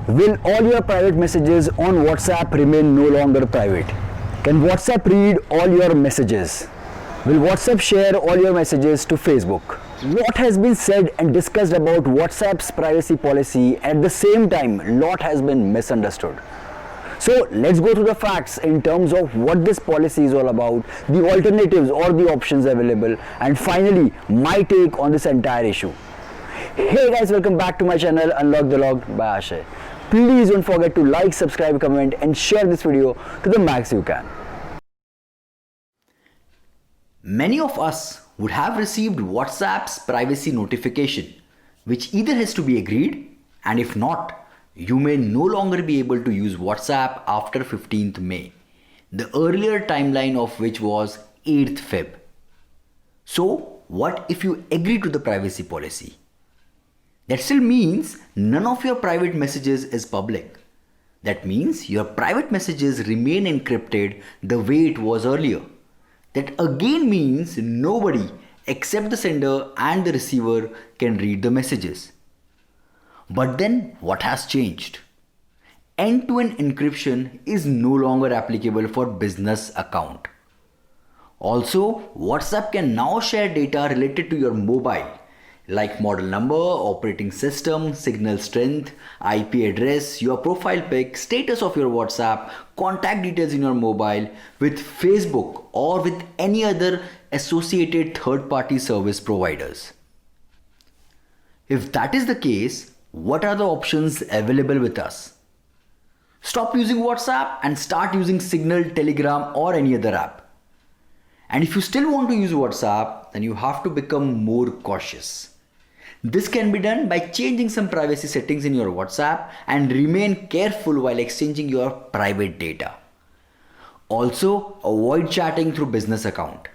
Will all your private messages on WhatsApp remain no longer private? Can WhatsApp read all your messages? Will WhatsApp share all your messages to Facebook? Lot has been said and discussed about WhatsApp's privacy policy, and at the same time, lot has been misunderstood. So let's go through the facts in terms of what this policy is all about, the alternatives or the options available, and finally my take on this entire issue. Hey guys, welcome back to my channel Unlock the Log by Ashay. Please don't forget to like, subscribe, comment and share this video to the max you can. Many of us would have received WhatsApp's privacy notification, which either has to be agreed, and if not, you may no longer be able to use WhatsApp after 15th May, the earlier timeline of which was 8th Feb. So, what if you agree to the privacy policy? That still means none of your private messages is public. That means your private messages remain encrypted the way it was earlier. That again means nobody except the sender and the receiver can read the messages. But then what has changed? End-to-end encryption is no longer applicable for business account. Also, WhatsApp can now share data related to your mobile, like model number, operating system, signal strength, IP address, your profile pic, status of your WhatsApp, contact details in your mobile with Facebook or with any other associated third-party service providers. If that is the case, what are the options available with us? Stop using WhatsApp and start using Signal, Telegram or any other app. And if you still want to use WhatsApp, then you have to become more cautious. This can be done by changing some privacy settings in your WhatsApp and remain careful while exchanging your private data. Also, avoid chatting through business account.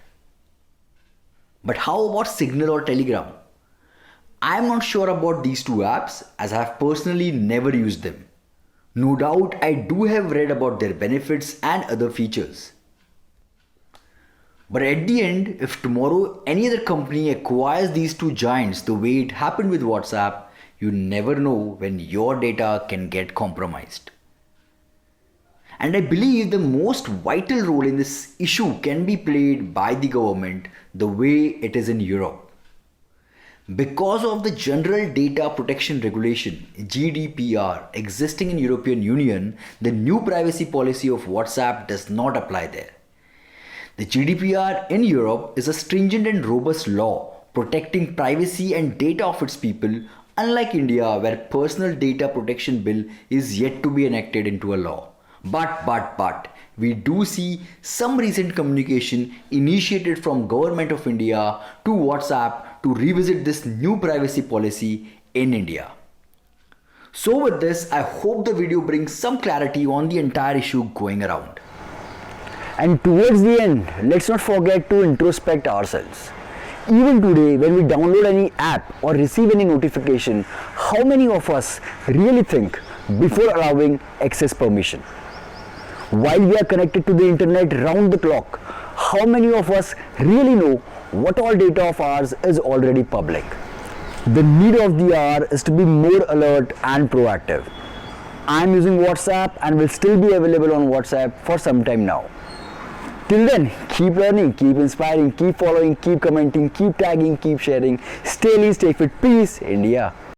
But how about Signal or Telegram? I am not sure about these two apps as I have personally never used them. No doubt I do have read about their benefits and other features. But at the end, if tomorrow any other company acquires these two giants the way it happened with WhatsApp, you never know when your data can get compromised. And I believe the most vital role in this issue can be played by the government the way it is in Europe. Because of the General Data Protection Regulation (GDPR) existing in European Union, the new privacy policy of WhatsApp does not apply there. The GDPR in Europe is a stringent and robust law protecting privacy and data of its people, unlike India where personal data protection bill is yet to be enacted into a law. But we do see some recent communication initiated from Government of India to WhatsApp to revisit this new privacy policy in India. So with this, I hope the video brings some clarity on the entire issue going around. And towards the end, let's not forget to introspect ourselves. Even today, when we download any app or receive any notification, how many of us really think before allowing access permission? While we are connected to the internet round the clock, how many of us really know what all data of ours is already public? The need of the hour is to be more alert and proactive. I am using WhatsApp and will still be available on WhatsApp for some time now. Till then, keep learning, keep inspiring, keep following, keep commenting, keep tagging, keep sharing. Stay lean, stay fit. Peace, India.